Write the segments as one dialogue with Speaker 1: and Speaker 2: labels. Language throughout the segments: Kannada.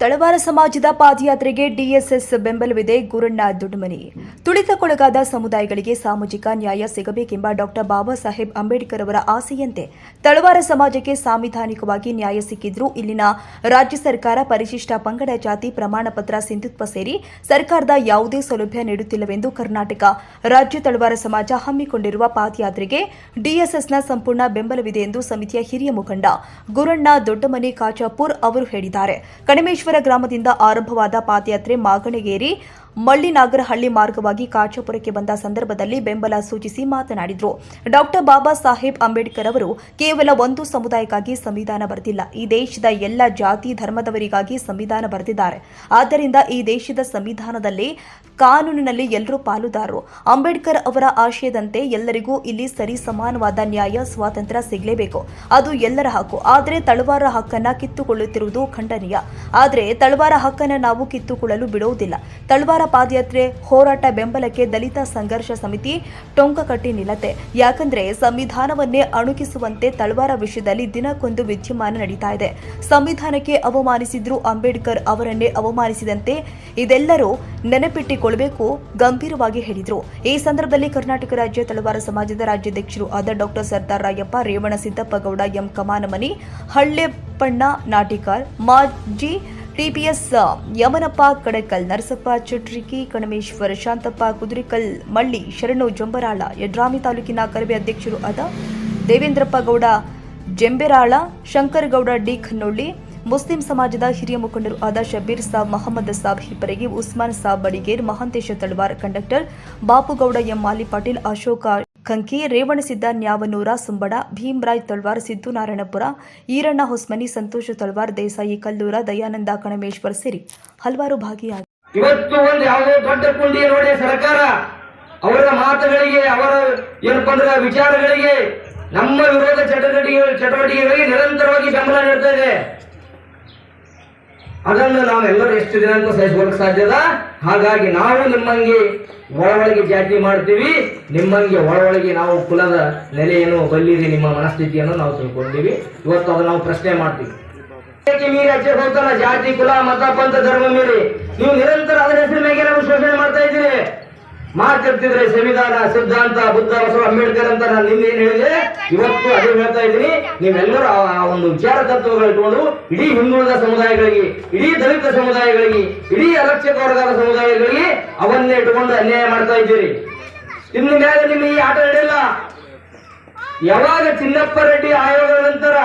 Speaker 1: ತಳವಾರ ಸಮಾಜದ ಪಾದಯಾತ್ರೆಗೆ ಡಿಎಸ್ಎಸ್ ಬೆಂಬಲವಿದೆ. ಗುರಣ್ಣ ದೊಡ್ಡಮನಿ. ತುಳಿತಕ್ಕೊಳಗಾದ ಸಮುದಾಯಗಳಿಗೆ ಸಾಮಾಜಿಕ ನ್ಯಾಯ ಸಿಗಬೇಕೆಂಬ ಡಾ ಬಾಬಾ ಸಾಹೇಬ್ ಅಂಬೇಡ್ಕರ್ ಅವರ ಆಸೆಯಂತೆ ತಳವಾರ ಸಮಾಜಕ್ಕೆ ಸಾಂವಿಧಾನಿಕವಾಗಿ ನ್ಯಾಯ ಸಿಕ್ಕಿದ್ರೂ ಇಲ್ಲಿನ ರಾಜ್ಯ ಸರ್ಕಾರ ಪರಿಶಿಷ್ಟ ಪಂಗಡ ಜಾತಿ ಪ್ರಮಾಣ ಪತ್ರ ಸಿಂಧುತ್ವ ಸೇರಿ ಸರ್ಕಾರದ ಯಾವುದೇ ಸೌಲಭ್ಯ ನೀಡುತ್ತಿಲ್ಲವೆಂದು ಕರ್ನಾಟಕ ರಾಜ್ಯ ತಳವಾರ ಸಮಾಜ ಹಮ್ಮಿಕೊಂಡಿರುವ ಪಾದಯಾತ್ರೆಗೆ ಡಿಎಸ್ಎಸ್ನ ಸಂಪೂರ್ಣ ಬೆಂಬಲವಿದೆ ಎಂದು ಸಮಿತಿಯ ಹಿರಿಯ ಮುಖಂಡ ಗುರಣ್ಣ ದೊಡ್ಡಮನಿ ಕಾಚಾಪುರ್ ಅವರು ಹೇಳಿದ್ದಾರೆ. ಕಣಿಮೇಶ್ವರ ಗ್ರಾಮದಿಂದ ಆರಂಭವಾದ ಪಾದಯಾತ್ರೆ ಮಾಗಣಗೇರಿ ಮಳ್ಳಿನಾಗರಹಳ್ಳಿ ಮಾರ್ಗವಾಗಿ ಕಾಚಾಪುರಕ್ಕೆ ಬಂದ ಸಂದರ್ಭದಲ್ಲಿ ಬೆಂಬಲ ಸೂಚಿಸಿ ಮಾತನಾಡಿದರು. ಡಾ ಬಾಬಾ ಸಾಹೇಬ್ ಅಂಬೇಡ್ಕರ್ ಅವರು ಕೇವಲ ಒಂದು ಸಮುದಾಯಕ್ಕಾಗಿ ಸಂವಿಧಾನ ಬರೆದಿಲ್ಲ, ಈ ದೇಶದ ಎಲ್ಲ ಜಾತಿ ಧರ್ಮದವರಿಗಾಗಿ ಸಂವಿಧಾನ ಬರೆದಿದ್ದಾರೆ. ಆದ್ದರಿಂದ ಈ ದೇಶದ ಸಂವಿಧಾನದಲ್ಲಿ ಕಾನೂನಿನಲ್ಲಿ ಎಲ್ಲರೂ ಪಾಲುದಾರರು. ಅಂಬೇಡ್ಕರ್ ಅವರ ಆಶಯದಂತೆ ಎಲ್ಲರಿಗೂ ಇಲ್ಲಿ ಸರಿ ಸಮಾನವಾದ ನ್ಯಾಯ ಸ್ವಾತಂತ್ರ್ಯ ಸಿಗಲೇಬೇಕು, ಅದು ಎಲ್ಲರ ಹಕ್ಕು. ಆದರೆ ತಳವಾರ ಹಕ್ಕನ್ನು ಕಿತ್ತುಕೊಳ್ಳುತ್ತಿರುವುದು ಖಂಡನೀಯ. ಆದರೆ ತಳವಾರ ಹಕ್ಕನ್ನು ನಾವು ಕಿತ್ತುಕೊಳ್ಳಲು ಬಿಡುವುದಿಲ್ಲ. ತಳವಾರ ಪಾದಯಾತ್ರೆ ಹೋರಾಟ ಬೆಂಬಲಕ್ಕೆ ದಲಿತ ಸಂಘರ್ಷ ಸಮಿತಿ ಟೊಂಕ ಕಟ್ಟಿ ನಿಲ್ಲತ್ತೆ. ಯಾಕಂದ್ರೆ ಸಂವಿಧಾನವನ್ನೇ ಅಣುಕಿಸುವಂತೆ ತಳವಾರ ವಿಷಯದಲ್ಲಿ ದಿನಕ್ಕೊಂದು ವಿದ್ಯಮಾನ ನಡೀತಾ ಇದೆ. ಸಂವಿಧಾನಕ್ಕೆ ಅವಮಾನಿಸಿದ್ರು ಅಂಬೇಡ್ಕರ್ ಅವರನ್ನೇ ಅವಮಾನಿಸಿದಂತೆ ಇದೆಲ್ಲರೂ ನೆನಪಿಟ್ಟುಕೊಳ್ಳಬೇಕು, ಗಂಭೀರವಾಗಿ ಹೇಳಿದರು. ಈ ಸಂದರ್ಭದಲ್ಲಿ ಕರ್ನಾಟಕ ರಾಜ್ಯ ತಳವಾರ ಸಮಾಜದ ರಾಜ್ಯಾಧ್ಯಕ್ಷರು ಆದ ಡಾ ಸರ್ದಾರ್ ರಾಯಪ್ಪ, ರೇವಣ ಸಿದ್ದಪ್ಪಗೌಡ, ಎಂ ಕಮಾನಮನಿ, ಹಳ್ಳೆಪ್ಪಣ್ಣ ನಾಟಿಕಾರ್, ಮಾಜಿ ಟಿಪಿಎಸ್ ಯಮನಪ್ಪ ಕಡಕಲ್, ನರಸಪ್ಪ ಚಟ್ರಿಕಿ, ಕಣಮೇಶ್ವರ, ಶಾಂತಪ್ಪ ಕುದುರಿಕಲ್, ಮಳ್ಳಿ, ಶರಣು ಜಂಬರಾಳ, ಯಡ್ರಾಮಿ ತಾಲೂಕಿನ ಕರಬೆ ಅಧ್ಯಕ್ಷರು ಆದ ದೇವೇಂದ್ರಪ್ಪ ಗೌಡ ಜಂಬೆರಾಳ, ಶಂಕರಗೌಡ ಡಿ ಖನ್ನೊಳ್ಳಿ, ಮುಸ್ಲಿಂ ಸಮಾಜದ ಹಿರಿಯ ಮುಖಂಡರು ಆದ ಶಬೀರ್ ಸಾಬ್, ಮಹಮ್ಮದ್ ಸಾಬ್ ಹಿಪ್ಪರಗಿ, ಉಸ್ಮಾನ್ ಸಾಬ್ ಬಡಿಗೇರ್, ಮಹಾಂತೇಶ ತಳವಾರ್, ಕಂಡಕ್ಟರ್ ಬಾಪುಗೌಡ, ಎಂ ಮಾಲಿ ಪಾಟೀಲ್, ಅಶೋಕ ಕಂಕಿ, ರೇವಣಸಿದ್ದ ನ್ಯಾವನೂರ ಸುಂಬಡ, ಭೀಮರಾಯ್ ತಳವಾರ್, ಸಿದ್ದು ನಾರಾಯಣಪುರ, ಈರಣ್ಣ ಹೊಸ್ಮನಿ, ಸಂತೋಷ ತಳವಾರ್, ದೇಸಾಯಿ ಕಲ್ಲೂರ, ದಯಾನಂದ ಕಣಮೇಶ್ವರ್ ಸೇರಿ ಹಲವಾರು ಭಾಗಿಯಾಗಿ
Speaker 2: ಇವತ್ತು ಒಂದು ಯಾವುದೋ ದೊಡ್ಡ ಕುಂಡಿ ನೋಡಿ ಸರ್ಕಾರ ಅವರ ಮಾತುಗಳಿಗೆ, ಅವರ ಏನಪ್ಪಾ ಅಂದ್ರೆ ವಿಚಾರಗಳಿಗೆ, ನಮ್ಮ ವಿರೋಧ ಚಟುವಟಿಕೆಗಳಿಗೆ ನಿರಂತರವಾಗಿ ಬೆಂಬಲ ನೀಡ್ತಾ ಇದೆ. ಅದನ್ನು ನಾವೆಲ್ಲರೂ ಎಷ್ಟು ದಿನ ಅಂತ ಸಹಿಸಿಕೊಳ್ಳಕ್ಕೆ ಸಾಧ್ಯದ? ಹಾಗಾಗಿ ನಾವು ನಿಮ್ಮಂಗೆ ಒಳಗೆ ಜಾತಿ ಮಾಡ್ತೀವಿ, ನಿಮ್ಮಂಗೆ ಒಳಗೆ ನಾವು ಕುಲದ ನೆಲೆಯನ್ನು ಬಲ್ಲಿರಿ, ನಿಮ್ಮ ಮನಸ್ಥಿತಿಯನ್ನು ನಾವು ತಿಳ್ಕೊಂಡಿವಿ. ಇವತ್ತು ಅದನ್ನು ನಾವು ಪ್ರಶ್ನೆ ಮಾಡ್ತೀವಿ. ಮೀರಿ ಹಚ್ಚೆ ಹೋಗ್ತಾನ ಜಾತಿ ಕುಲ ಮತ ಪಂಥ ಧರ್ಮ ಮೀರಿ ನೀವು ನಿರಂತರ ಅದರ ಹೆಸರು ಮೇಲೆ ನಾವು ಶೋಷಣೆ ಮಾಡ್ತಾ ಇದ್ದೀರಿ. ಮಾತಿರ್ತಿದ್ರೆ ಸಂವಿಧಾನ, ಸಿದ್ಧಾಂತ, ಬುದ್ಧ, ಬಸವ, ಅಂಬೇಡ್ಕರ್ ಅಂತ ನಾನು ನಿನ್ನೆ ಏನ್ ಹೇಳಿದೆ, ಇವತ್ತು ಅದೇ ಹೇಳ್ತಾ ಇದ್ದೀನಿ. ನೀವೆಲ್ಲರೂ ಆ ಒಂದು ವಿಚಾರ ತತ್ವಗಳು ಇಟ್ಕೊಂಡು ಇಡೀ ಹಿಂದುಳಿದ ಸಮುದಾಯಗಳಿಗೆ, ಇಡೀ ದಲಿತ ಸಮುದಾಯಗಳಿಗೆ, ಇಡೀ ಅಲಕ್ಷಕ ವರ್ಗದ ಸಮುದಾಯಗಳಿಗೆ ಅವನ್ನೇ ಇಟ್ಟುಕೊಂಡು ಅನ್ಯಾಯ ಮಾಡ್ತಾ ಇದ್ದೀರಿ. ಇನ್ನು ಮೇಲೆ ನಿಮ್ಮ ಈ ಆಟ ನಡೆಯಲ್ಲ. ಯಾವಾಗ ಚಿನ್ನಪ್ಪ ರೆಡ್ಡಿ ಆಯೋಗದ ನಂತರ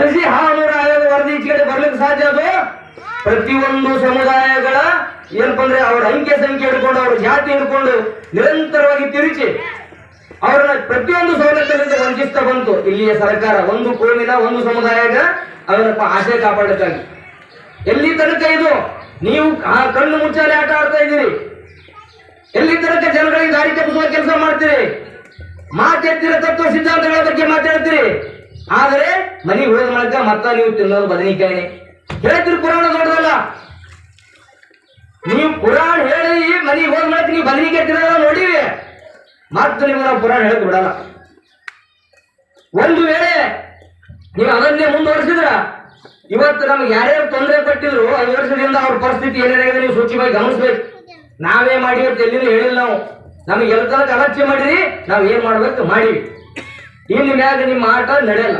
Speaker 2: NC ಹಾನೂರ ಆಯೋಗ ವರದಿ ಈಚೆಗೆ ಬರ್ಲಿಕ್ಕೆ ಸಾಧ್ಯ ಅದು ಪ್ರತಿಯೊಂದು ಸಮುದಾಯಗಳ ಏನಪ್ಪ ಅಂದ್ರೆ ಅವರ ಅಂಕೆ ಸಂಖ್ಯೆ ಹಿಡ್ಕೊಂಡು, ಅವರ ಜಾತಿ ಹಿಡ್ಕೊಂಡು ನಿರಂತರವಾಗಿ ತಿರುಚಿ ಅವರನ್ನ ಪ್ರತಿಯೊಂದು ಸೌಲಭ್ಯದಿಂದ ವಂಚಿಸ್ತಾ ಬಂತು ಇಲ್ಲಿಯ ಸರ್ಕಾರ. ಒಂದು ಕೋಮಿನ ಒಂದು ಸಮುದಾಯದ ಅವರಪ್ಪ ಆಶೆ ಕಾಪಾಡಕ್ಕಾಗಿ ಎಲ್ಲಿ ತನಕ ಇದು ನೀವು ಕಣ್ಣು ಮುಚ್ಚಾಲೆ ಆಟ ಆಡ್ತಾ ಇದ್ದೀರಿ? ಎಲ್ಲಿ ತನಕ ಜನಗಳಿಗೆ ದಾರಿ ತಪ್ಪಿಸುವ ಕೆಲಸ ಮಾಡ್ತೀರಿ? ಮಾತೆತ್ತಿರ ತತ್ವ ಸಿದ್ಧಾಂತಗಳ ಬಗ್ಗೆ ಮಾತಾಡ್ತೀರಿ, ಆದರೆ ಮನೆಗೆ ಹೋದ ಮೂಲಕ ಮತ್ತ ನೀವು ತಿನ್ನೋದು ಬದನೆಕಾಯಿ. ಹೇಳ್ತೀರಿ ಪುರಾಣ ದೊಡ್ಡದಲ್ಲ, ನೀವು ಪುರಾಣ ಹೇಳಿ ಮನೆಗೆ ಹೋದ ಮೂಲಕ ನೀವು ಬದನೆಕಾಯಿ ತಿನ್ನೋದ ನೋಡಿವಿ, ಮತ್ತು ನಿಮ್ಗೆ ನಾವು ಪುರಾಣ ಹೇಳಕ್ ಬಿಡಲ್ಲ. ಒಂದು ವೇಳೆ ನೀವು ಅದನ್ನೇ ಮುಂದುವರಿಸಿದ್ರ ಇವತ್ತು ನಮ್ಗೆ ಯಾರ್ಯಾರು ತೊಂದರೆ ಕೊಟ್ಟಿದ್ರು 5 ವರ್ಷದಿಂದ ಅವ್ರ ಪರಿಸ್ಥಿತಿ ಏನೇನಾಗಿದೆ ನೀವು ಸೂಕ್ಷ್ಮವಾಗಿ ಗಮನಿಸ್ಬೇಕು. ನಾವೇ ಮಾಡಿವಿ ಅಂತ ಎಲ್ಲಿನೂ ಹೇಳಿಲ್ಲ. ನಾವು ನಮಗೆ ಎಲ್ಲ ತನಕ ಅಲಕ್ಷ್ಯ ಮಾಡಿರಿ, ನಾವು ಏನ್ ಮಾಡ್ಬೇಕು ಮಾಡಿವಿ. ಇನ್ನು ಮ್ಯಾಗ ನಿಮ್ಮ ಆಟ ನಡೆಯಲ್ಲ.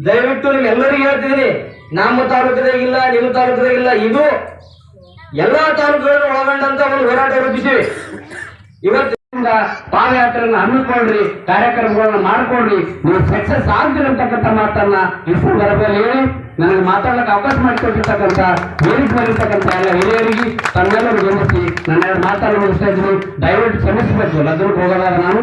Speaker 2: ದಯವಿಟ್ಟು ನಿಮ್ಮೆಲ್ಲರಿಗೂ ಹೇಳ್ತಿದ್ದೀನಿ, ನಮ್ಮ ತಾಲೂಕದಾಗಿಲ್ಲ, ನಿಮ್ಮ ತಾಲೂಕದಾಗಿಲ್ಲ, ಇದು ಎಲ್ಲಾ ತಾಲೂಕುಗಳನ್ನು ಒಳಗೊಂಡಂತ ಒಂದು ಹೋರಾಟ ರೂಪಿಸಿವಿ. ಇವತ್ತು ಪಾದಯಾತ್ರೆಯನ್ನು ಹಮ್ಮಿಕೊಂಡ್ರಿ, ಕಾರ್ಯಕ್ರಮಗಳನ್ನ ಮಾಡ್ಕೊಂಡ್ರಿ, ನೀವು ಸಕ್ಸಸ್ ಆಗ್ತಿರತಕ್ಕಂಥ ಮಾತನ್ನ ಇಷ್ಟು ಬರಬಲ್ಲಿ ಹೇಳಿ ನನಗೆ ಮಾತಾಡಕ್ಕೆ ಅವಕಾಶ ಮಾಡಿಕೊಟ್ಟಿರ್ತಕ್ಕಂಥ ವೇದಿಕೆ ಬರೀತಕ್ಕಂಥ ಎಲ್ಲ ಹಿರಿಯರಿಗೆ ತಮ್ಮೆಲ್ಲರೂ ಗಮನಿಸಿ ನನ್ನ ಮಾತಾಡಲು ಮುಗಿಸ್ತಾ ಇದ್ದೀನಿ. ದಯವಿಟ್ಟು ಕ್ಷಮಿಸಬೇಕು, ಅದನ್ನು ಹೋಗೋದಾಗ ನಾನು